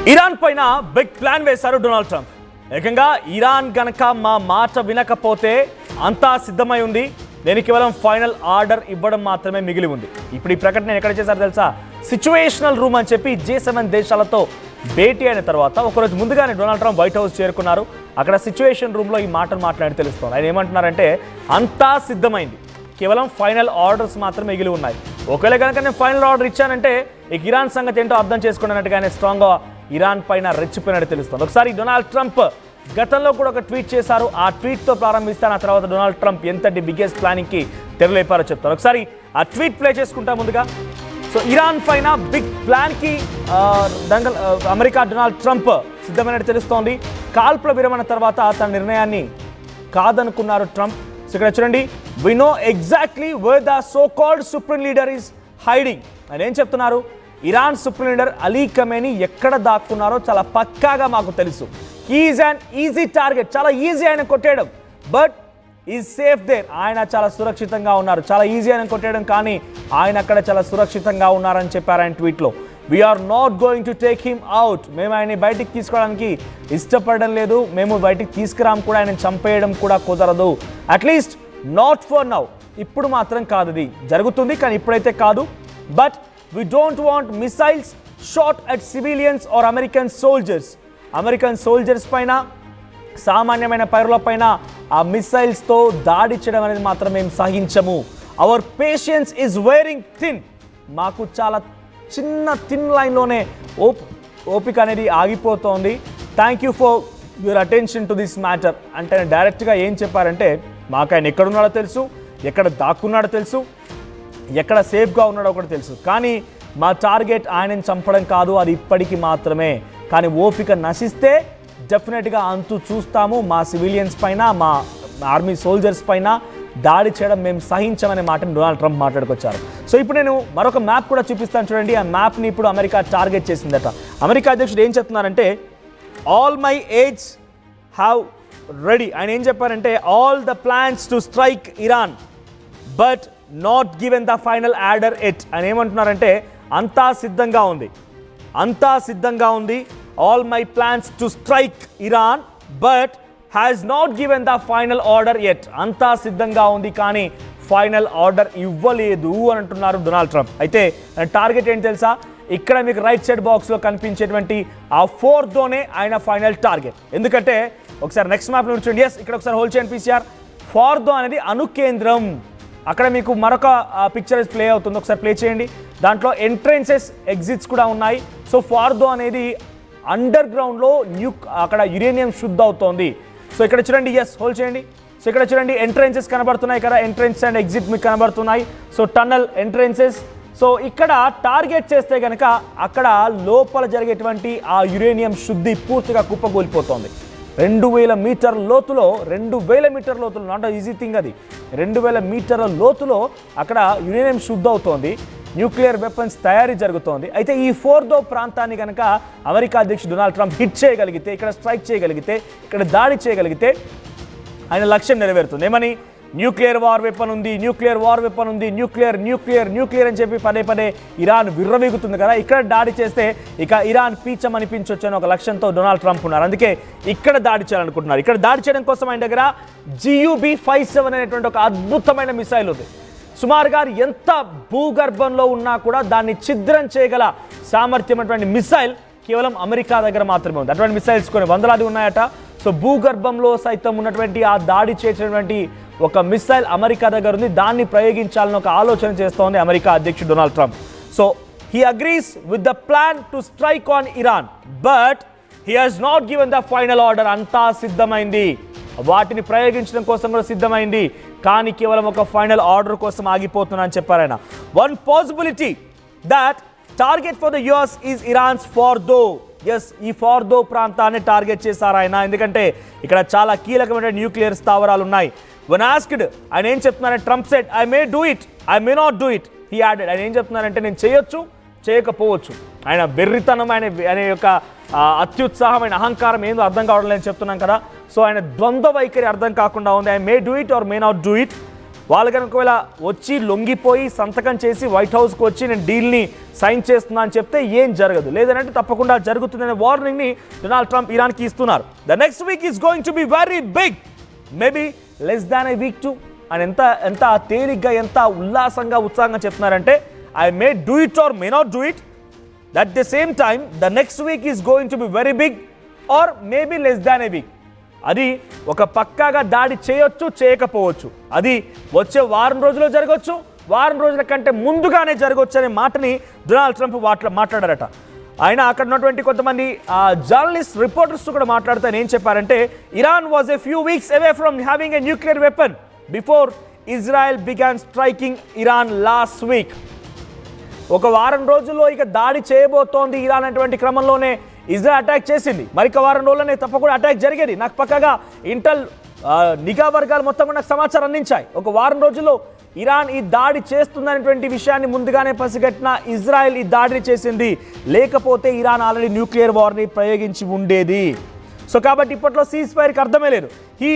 Iran పైన big plan వేశారు Donald Trump. ఏకంగా ఇరాన్ గనక మా మాట వినకపోతే అంతా సిద్ధమై ఉంది, నేను కేవలం ఫైనల్ ఆర్డర్ ఇవ్వడం మాత్రమే మిగిలి ఉంది. ఇప్పుడు ఈ ప్రకటన ఎక్కడ చేశారు తెలుసా? సిచ్యువేషనల్ రూమ్ అని చెప్పి G7 దేశాలతో భేటీ అయిన తర్వాత ఒకరోజు ముందుగానే డొనాల్డ్ ట్రంప్ వైట్ హౌస్ చేరుకున్నారు. అక్కడ సిచ్యువేషన్ రూమ్లో ఈ మాటలు మాట్లాడి తెలుస్తుంది. ఆయన ఏమంటున్నారంటే అంతా సిద్ధమైంది, కేవలం ఫైనల్ ఆర్డర్స్ మాత్రమే మిగిలి ఉన్నాయి. ఒకవేళ కనుక నేను ఫైనల్ ఆర్డర్ ఇచ్చానంటే ఇక ఇరాన్ సంగతి ఏంటో అర్థం చేసుకున్నట్టుగానే స్ట్రాంగ్గా ఇరాన్ పైన రెచ్చిపోయినట్టు తెలుస్తుంది. ఒకసారి డొనాల్డ్ ట్రంప్ గతంలో కూడా ఒక ట్వీట్ చేశారు. ఆ ట్వీట్తో ప్రారంభిస్తాను, ఆ తర్వాత డొనాల్డ్ ట్రంప్ ఎంతటి బిగ్గెస్ట్ ప్లానింగ్కి తెరలేపారో చెప్తారు. ఒకసారి ఆ ట్వీట్ ప్లే చేసుకుంటా ముందుగా. సో ఇరాన్ పైన బిగ్ ప్లాన్కి అమెరికా డొనాల్డ్ ట్రంప్ సిద్ధమైనట్టు తెలుస్తోంది. కాల్పుల విరమణ తర్వాత తన నిర్ణయాన్ని కాదనుకున్నారు ట్రంప్. సో ఇక్కడ చూడండి, we know exactly where the so called supreme leader is hiding. ఆయన ఏం చెప్తున్నారు? Iran supreme leader Ali Khamenei ఎక్కడ దాక్కున్నారో చాలా పక్కాగా మాకు తెలుసు. హీఈస్ అన్ ఈజీ టార్గెట్, చాలా ఈజీ ఆయన కొట్టేయడం, బట్ ఈజ్ సేఫ్ దేర్. ఆయన చాలా సురక్షితంగా ఉన్నారు. చాలా ఈజీ ఆయన కొట్టేయడం, కానీ ఆయన అక్కడ చాలా సురక్షితంగా ఉన్నారని చెప్పారు ఆయన ట్వీట్లో. We're not going to take him out. మేము ఆయన్ని బయటికి తీసుకోవడానికి ఇష్టపడడం లేదు, మేము బయటికి తీసుకురాము కూడా, ఆయన చంపేయడం కూడా కుదరదు. అట్లీస్ట్ నాట్ ఫర్ నౌ, ఇప్పుడు మాత్రం కాదు. ఇది జరుగుతుంది కానీ ఇప్పుడైతే కాదు. But we don't want missiles shot at civilians or American soldiers. American soldiers పైన, సామాన్యమైన పౌరుల పైన ఆ మిసైల్స్తో దాడి చేయడం అనేది మాత్రం మేము సహించము. Our patience is wearing thin. మాకు చాలా థిన్ లైన్లోనే ఓపిక అనేది ఆగిపోతోంది. Thank you for your attention to this matter అంటే డైరెక్ట్గా ఏం చెప్పారంటే, మాకు ఆయన ఎక్కడున్నాడో తెలుసు, ఎక్కడ దాక్కున్నాడో తెలుసు, ఎక్కడ సేఫ్గా ఉన్నాడో కూడా తెలుసు, కానీ మా టార్గెట్ ఆయనని చంపడం కాదు, అది ఇప్పటికి మాత్రమే. కానీ ఓపిక నశిస్తే డెఫినెట్గా అంతు చూస్తాము. మా సివిలియన్స్ పైన, మా ఆర్మీ సోల్జర్స్ పైన దాడి చేయడం మేము సహించమనే మాటని డొనాల్డ్ ట్రంప్ మాట్లాడుకొచ్చారు. సో ఇప్పుడు నేను మరొక మ్యాప్ కూడా చూపిస్తాను చూడండి. ఆ మ్యాప్ని ఇప్పుడు అమెరికా టార్గెట్ చేసిందట. అమెరికా అధ్యక్షుడు ఏం చెప్తున్నారంటే, all my AIDS have ready. ఆయన ఏం చెప్పారంటే, all the plans to strike Iran but not given the final order at. అని ఏమంటున్నారంటే, అంతా సిద్ధంగా ఉంది, అంతా సిద్ధంగా ఉంది. All my plans to strike Iran but has not given the final order at. అంతా సిద్ధంగా ఉంది కానీ ఫైనల్ ఆర్డర్ ఇవ్వలేదు అని అంటున్నారు డొనాల్డ్ ట్రంప్. అయితే టార్గెట్ ఏంటి తెలుసా? ఇక్కడ మీకు రైట్ సైడ్ బాక్స్లో కనిపించేటువంటి ఆ 4తోనే ఆయన ఫైనల్ టార్గెట్. ఎందుకంటే ఒకసారి నెక్స్ట్ మ్యాప్లో చూడండి. ఎస్, ఇక్కడ ఒకసారి హోల్డ్ చేయండి PCR. 4తో అనేది అణుకేంద్రం. అక్కడ మీకు మరొక పిక్చర్ ప్లే అవుతుంది, ఒకసారి ప్లే చేయండి. దాంట్లో ఎంట్రెన్సెస్, ఎగ్జిట్స్ కూడా ఉన్నాయి. సో 4తో అనేది అండర్ గ్రౌండ్లో అక్కడ యురేనియం శుద్ధ అవుతోంది. సో ఇక్కడ చూడండి, ఎస్ హోల్డ్ చేయండి. సో ఇక్కడ చూడండి, ఎంట్రెన్సెస్ కనబడుతున్నాయి, ఇక్కడ ఎంట్రెన్స్ అండ్ ఎగ్జిట్ మీకు కనబడుతున్నాయి. So tunnel, entrances. సో ఇక్కడ టార్గెట్ చేస్తే కనుక అక్కడ లోపల జరిగేటువంటి ఆ యురేనియం శుద్ధి పూర్తిగా కుప్పకూలిపోతుంది. 2000 మీటర్ల లోతులో, 2000 మీటర్ల లోతులో, నాట్ ఈజీ థింగ్ అది. 2000 మీటర్ల లోతులో అక్కడ యురేనియం శుద్ధ అవుతోంది, న్యూక్లియర్ వెపన్స్ తయారీ జరుగుతోంది. అయితే ఈ 4దో ప్రాంతాన్ని కనుక అమెరికా అధ్యక్షుడు డొనాల్డ్ ట్రంప్ హిట్ చేయగలిగితే, ఇక్కడ స్ట్రైక్ చేయగలిగితే, ఇక్కడ దాడి చేయగలిగితే ఆయన లక్ష్యం నెరవేరుతుంది. ఏమని? న్యూక్లియర్ వార్ వెపన్ ఉంది, న్యూక్లియర్ వార్ వెపన్ ఉంది, న్యూక్లియర్ న్యూక్లియర్ న్యూక్లియర్ అని చెప్పి పదే పదే ఇరాన్ విర్రవీగుతుంది కదా. ఇక్కడ దాడి చేస్తే ఇక ఇరాన్ పీచం అనిపించవచ్చు అని ఒక లక్ష్యంతో డొనాల్డ్ ట్రంప్ ఉన్నారు. అందుకే ఇక్కడ దాడి చేయాలనుకుంటున్నారు. ఇక్కడ దాడి చేయడం కోసం ఆయన దగ్గర GUB-57 అనేటువంటి ఒక అద్భుతమైన మిసైల్ ఉంది. సుమారుగా ఎంత భూగర్భంలో ఉన్నా కూడా దాన్ని ఛిద్రం చేయగల సామర్థ్యం అటువంటి మిసైల్ కేవలం అమెరికా దగ్గర మాత్రమే ఉంది. అటువంటి మిసైల్స్ కొన్ని వందలాది ఉన్నాయట. సో భూగర్భంలో సైతం ఉన్నటువంటి ఆ దాడి చేసేటువంటి ఒక మిసైల్ అమెరికా దగ్గర ఉంది. దాన్ని ప్రయోగించాలని ఒక ఆలోచన చేస్తోంది అమెరికా అధ్యక్షుడు Donald Trump. So he agrees with the plan to strike on Iran but he has not given the final order. అంతా సిద్ధమైంది, వాటిని ప్రయోగించడం కోసం కూడా సిద్ధమైంది, కానీ కేవలం ఒక ఫైనల్ ఆర్డర్ కోసం ఆగిపోతున్నా అని చెప్పారు ఆయన. One possibility that target for the US is Iran's Fordow. Yes, ఈ ఫార్దో ప్రాంతాన్ని టార్గెట్ చేశారు ఆయన. ఎందుకంటే ఇక్కడ చాలా కీలకమైన న్యూక్లియర్ స్థావరాలు ఉన్నాయి. when asked, ఆయన ఏం చెప్తున్నారంటే, Trump said I may do it, I may not do it. He added, ఆయన ఏం చెప్తున్నారంటే నేను చేయొచ్చు, చేయకపోవచ్చు. ఆయన వెర్రితనం, ఆయన యొక్క అత్యుత్సాహమైన అహంకారం ఏందో అర్థం కావడం లేదని చెప్తున్నాం కదా. సో ఆయన ద్వంద్వ వైఖరి అర్థం కాకుండా ఉంది. I may do it or may not do it. వాళ్ళు కనుక ఒకవేళ వచ్చి లొంగిపోయి సంతకం చేసి వైట్ హౌస్కి వచ్చి నేను డీల్ని సైన్ చేస్తున్నా అని చెప్తే ఏం జరగదు, లేదంటే తప్పకుండా జరుగుతుందనే వార్నింగ్ని డొనాల్డ్ ట్రంప్ ఇరాన్కి ఇస్తున్నారు. The next week is going to be very big, maybe less than a week to అని ఎంత తేలిగ్గా ఎంత ఉల్లాసంగా ఉత్సాహంగా చెప్తున్నారంటే I may do it or may not do it. At the same time the next week is going to be very big or maybe less than a week. అది ఒక పక్కాగా దాడి చేయొచ్చు, చేయకపోవచ్చు, అది వచ్చే వారం రోజుల్లో జరగవచ్చు, వారం రోజుల కంటే ముందుగానే జరగవచ్చు అనే మాటని డొనాల్డ్ ట్రంప్ మాట్లాడారట. ఆయన అక్కడ ఉన్నటువంటి కొంతమంది జర్నలిస్ట్ రిపోర్టర్స్ కూడా మాట్లాడుతూ ఏం చెప్పారంటే Iran was a few weeks away from having a nuclear weapon before Israel began striking Iran last week. ఒక వారం రోజుల్లో ఇక దాడి చేయబోతోంది ఇరాన్ అటువంటి క్రమంలోనే ఇజ్రాయెల్ అటాక్ చేసింది. మరిక వారం రోజుల్లోనే తప్పకుండా అటాక్ జరిగేది. నాకు పక్కగా ఇంటెల్ నిఘా వర్గాలు మొత్తం కూడా నాకు సమాచారం అందించాయి. ఒక వారం రోజుల్లో ఇరాన్ ఈ దాడి చేస్తుందనేటువంటి విషయాన్ని ముందుగానే పసిగట్టిన ఇజ్రాయెల్ ఈ దాడిని చేసింది, లేకపోతే ఇరాన్ ఆల్రెడీ న్యూక్లియర్ వార్ని ప్రయోగించి ఉండేది. సో కాబట్టి ఇప్పట్లో సీజ్ ఫైర్కి అర్థమే లేదు. He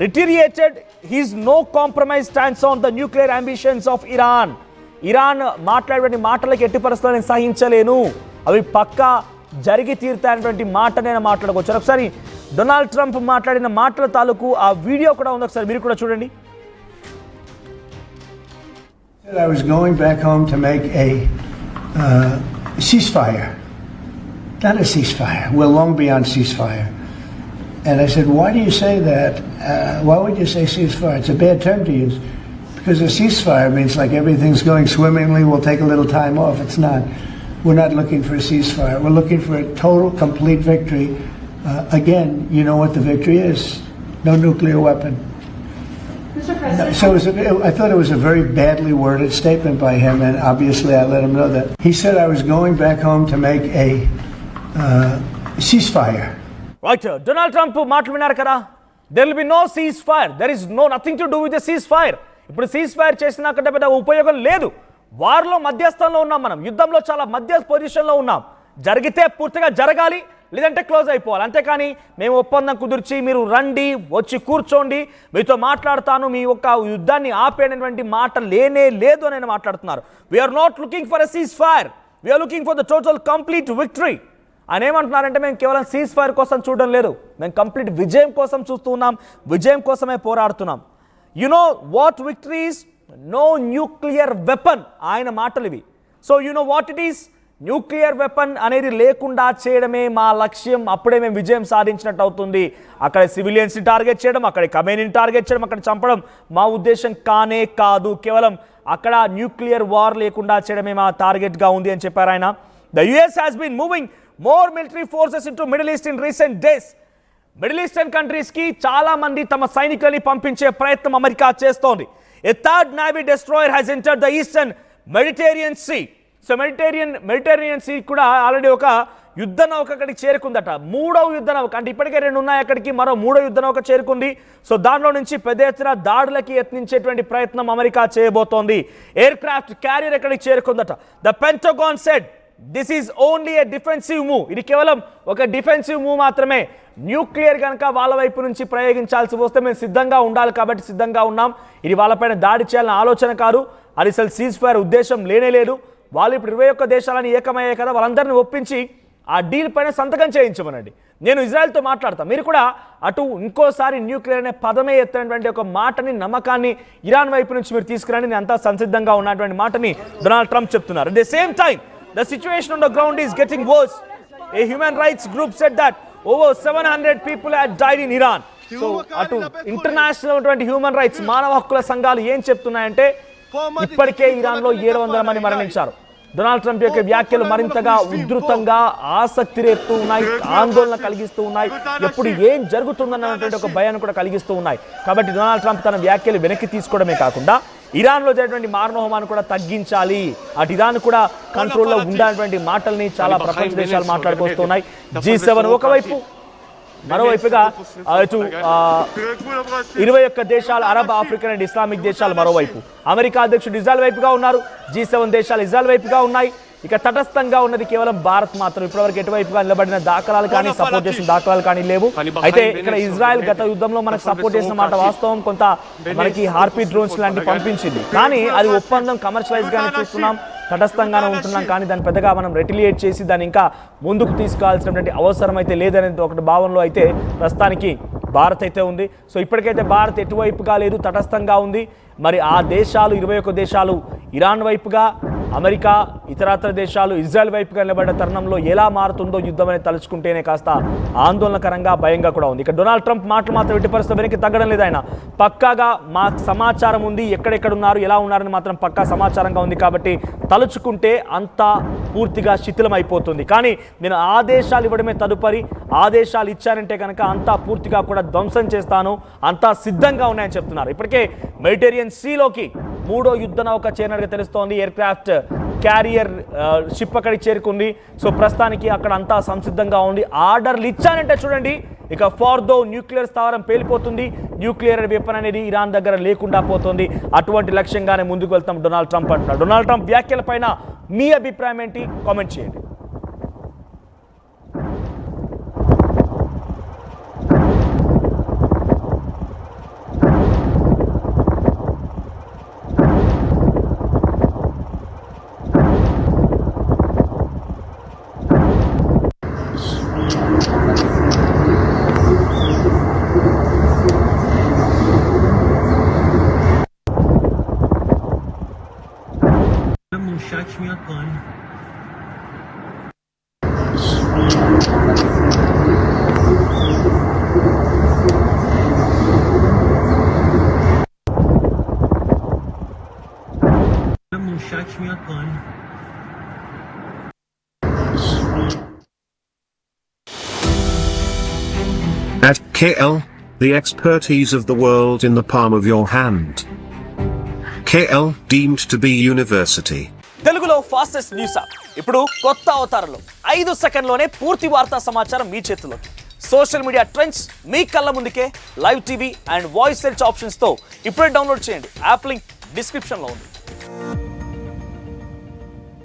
reiterated his no compromise stands on the nuclear ambitions of Iran. Iran మాట్లాడే మాటలకు ఎట్టి పరిస్థితుల్లో నేను సహించలేను, అవి పక్కా జరిగి తీరుతాయనేటువంటి మాట నేను మాట్లాడుకోవచ్చు. ఒకసారి డొనాల్డ్ ట్రంప్ మాట్లాడిన మాటల తాలూకు ఆ వీడియో కూడా ఉంది, ఒకసారి మీరు కూడా చూడండి. I was going back home to make a ceasefire. Not a ceasefire. We're long beyond ceasefire. And I said, why do you say that? Why would you say ceasefire? It's a bad term to use. Because a ceasefire means like everything's going swimmingly, we'll take a little time off. It's not. We're not looking for a ceasefire. We're looking for a total, complete victory. Again, you know what the victory is. No nuclear weapon. Mr. President, So I thought it was a very badly worded statement by him, and obviously I let him know that. He said I was going back home to make a ceasefire. Right, Donald Trump మాటలు విన్నారు కదా. There will be no ceasefire. There is nothing to do with the ceasefire. ఇప్పుడు cease fire చేసినా కంటే పెద్ద ఉపయోగం లేదు. వార్లో మధ్యస్థంలో ఉన్నాం, మనం యుద్ధంలో చాలా మధ్య పొజిషన్లో ఉన్నాం. జరిగితే పూర్తిగా జరగాలి, లేదంటే క్లోజ్ అయిపోవాలి. అంతేకాని మేము ఒప్పందం కుదిర్చి మీరు రండి వచ్చి కూర్చోండి మీతో మాట్లాడతాను మీ యొక్క యుద్ధాన్ని ఆపేటటువంటి మాట లేనే లేదు అని మాట్లాడుతున్నారు. We're not looking for a ceasefire, we're looking for the total complete victory. ఆయన ఏమంటున్నారంటే మేము కేవలం సీజ్ ఫైర్ కోసం చూడడం లేదు, మేము కంప్లీట్ విజయం కోసం చూస్తూ ఉన్నాం, విజయం కోసమే పోరాడుతున్నాం. You know what victory is? No nuclear weapon. ఆయన మాటలు ఇవి. So you know what it is? Nuclear weapon అనేది లేకుండా చేయడమే మా లక్ష్యం, అప్పుడే మేము విజయం సాధించినట్టు అవుతుంది. అక్కడ సివిలియన్స్ని టార్గెట్ చేయడం, అక్కడ కమ్యూనిటీని టార్గెట్ చేయడం, అక్కడ చంపడం మా ఉద్దేశం కానే కాదు. కేవలం అక్కడ న్యూక్లియర్ వార్ లేకుండా చేయడమే మా టార్గెట్గా ఉంది అని చెప్పారు ఆయన. The US has been moving more military forces into Middle East in recent days. Middle Eastern కంట్రీస్కి చాలా మంది తమ సైనికులని పంపించే ప్రయత్నం అమెరికా చేస్తోంది. A third navy destroyer has entered the eastern Mediterranean sea. So Mediterranean sea కూడా ఆల్రెడీ ఒక యుద్ధ నౌక అక్కడికి చేరుకుందట. మూడవ యుద్ధ నౌక, అంటే ఇప్పటికే 2 ఉన్నాయి, అక్కడికి మరో 3వ యుద్ధ నౌక చేరుకుంది. సో దానిలో నుంచి పెద్ద ఎత్తున దాడులకి యత్నించేటువంటి ప్రయత్నం అమెరికా చేయబోతోంది. ఎయిర్ క్రాఫ్ట్ క్యారియర్ ఎక్కడికి చేరుకుందట. The Pentagon said this is only a defensive move. ఇది కేవలం ఒక డిఫెన్సివ్ మూవ్ మాత్రమే. న్యూక్లియర్ కనుక వాళ్ళ వైపు నుంచి ప్రయోగించాల్సి వస్తే మేము సిద్ధంగా ఉండాలి కాబట్టి సిద్ధంగా ఉన్నాం. ఇది వాళ్ళపైన దాడి చేయాలన్న ఆలోచన కాదు, అది అసలు సీజ్ ఫైర్ ఉద్దేశం లేనే లేదు. వాళ్ళు ఇప్పుడు 21 దేశాలని ఏకమయ్యాయి కదా, వాళ్ళందరినీ ఒప్పించి ఆ డీల్ పైన సంతకం చేయించమనండి. నేను ఇజ్రాయెల్తో మాట్లాడతాను, మీరు కూడా అటు ఇంకోసారి న్యూక్లియర్ అనే పదమే ఎత్తినటువంటి ఒక మాటని నమ్మకాన్ని ఇరాన్ వైపు నుంచి మీరు తీసుకురండి, నేను అంతా సంసిద్ధంగా ఉన్నటువంటి మాటని డొనాల్డ్ ట్రంప్ చెప్తున్నారు. At the same time the situation on the ground is getting worse. A human rights group said that over 700 people had died in Iran. So అటు ఇంటర్నేషనల్ హ్యూమన్ రైట్స్ మానవ హక్కుల సంఘాలు ఏం చెప్తున్నాయంటే ఇప్పటికే ఇరాన్లో 700 మంది మరణించారు. డొనాల్డ్ ట్రంప్ యొక్క వ్యాఖ్యలు మరింతగా ఉధృతంగా ఆసక్తి రేపుతూ ఉన్నాయి, ఆందోళన కలిగిస్తూ ఉన్నాయి, ఎప్పుడు ఏం జరుగుతుందన్నటువంటి ఒక భయాన్ని కూడా కలిగిస్తూ ఉన్నాయి. కాబట్టి డొనాల్డ్ ట్రంప్ తన వ్యాఖ్యలు వెనక్కి తీసుకోవడమే కాకుండా ఇరాన్లో జరిగినటువంటి మారణహోమాన్ని కూడా తగ్గించాలి, అటు ఇరాన్ కూడా కంట్రోల్లో ఉండాలన్నటువంటి మాటల్ని చాలా ప్రపంచ దేశాలు మాట్లాడుకొస్తున్నాయి. G7 ఒకవైపు, మరోవైపుగా ఇటు 21 దేశాలు అరబ్, ఆఫ్రికన్ అండ్ ఇస్లామిక్ దేశాలు మరోవైపు, అమెరికా అధ్యక్షుడు ఇజ్రాయెల్ వైపుగా ఉన్నారు, G7 దేశాలు ఇజ్రాయెల్ వైపుగా ఉన్నాయి. ఇక తటస్థంగా ఉన్నది కేవలం భారత్ మాత్రం. ఇప్పటివరకు ఎటువైపుగా నిలబడిన దాఖలాలు కానీ సపోర్ట్ చేసిన దాఖలాలు కానీ లేవు. అయితే ఇక్కడ ఇజ్రాయెల్ గత యుద్ధంలో మనకు సపోర్ట్ చేసిన మాట వాస్తవం. కొంత మనకి హార్పీ డ్రోన్స్ లాంటి పంపించింది, కానీ అది ఒప్పందం కమర్షియలైజ్ గానే చూస్తున్నాం, తటస్థంగానే ఉంటున్నాం. కానీ దాన్ని పెద్దగా మనం రెటిలియేట్ చేసి దాన్ని ఇంకా ముందుకు తీసుకురావాల్సినటువంటి అవసరం అయితే లేదనేది ఒకటి భావనలో అయితే ప్రస్తుతానికి భారత్ అయితే ఉంది. సో ఇప్పటికైతే భారత్ ఎటువైపుగా లేదు, తటస్థంగా ఉంది. మరి ఆ దేశాలు 21 దేశాలు ఇరాన్ వైపుగా, అమెరికా, ఇతరత్ర దేశాలు ఇజ్రాయెల్ వైపుగా నిలబడ్డ తరుణంలో ఎలా మారుతుందో యుద్ధం అనేది తలుచుకుంటేనే కాస్త ఆందోళనకరంగా, భయంగా కూడా ఉంది. ఇక డొనాల్డ్ ట్రంప్ మాటలు మాత్రం ఎట్టి పరిస్థితుల్లో వెనక్కి తగ్గడం లేదు. ఆయన పక్కాగా మా సమాచారం ఉంది, ఎక్కడెక్కడ ఉన్నారు, ఎలా ఉన్నారని మాత్రం పక్కా సమాచారంగా ఉంది. కాబట్టి తలుచుకుంటే అంతా పూర్తిగా శిథిలం అయిపోతుంది. కానీ నేను ఆదేశాలు ఇవ్వడమే తదుపరి, ఆదేశాలు ఇచ్చారంటే కనుక అంతా పూర్తిగా కూడా ధ్వంసం చేస్తాను, అంతా సిద్ధంగా ఉన్నాయని చెప్తున్నారు. ఇప్పటికే మెడిటేరియన్ సీలోకి 3వ యుద్ధ నౌక చేరినట్టుగా తెలుస్తోంది. ఎయిర్ క్రాఫ్ట్ క్యారియర్ షిప్ అక్కడికి చేరుకుంది. సో ప్రస్తుతానికి అక్కడ అంతా సంసిద్ధంగా ఉంది. ఆర్డర్లు ఇచ్చానంటే చూడండి, ఇక ఫార్దో న్యూక్లియర్ స్థావరం పేలిపోతుంది, న్యూక్లియర్ వెపన్ అనేది ఇరాన్ దగ్గర లేకుండా పోతుంది. అటువంటి లక్ష్యంగానే ముందుకు వెళ్తాం డొనాల్డ్ ట్రంప్ అంటున్నారు. డొనాల్డ్ ట్రంప్ వ్యాఖ్యలపైన మీ అభిప్రాయం ఏంటి? కామెంట్ చేయండి. At KL, the expertise of the world in the palm of your hand. KL deemed to be university. తెలుగులో ఫాస్టెస్ట్ న్యూస్ యాప్ ఇప్పుడు కొత్త అవతారంలో 5 సెకండ్లోనే పూర్తి వార్తా సమాచారం మీ చేతిలో. సోషల్ మీడియా ట్రెండ్స్ మీ కళ్ళ ముందుకే, live TV and voice search ఆప్షన్స్తో ఇప్పుడే డౌన్లోడ్ చేయండి. యాప్ లింక్ డిస్క్రిప్షన్లో ఉంది.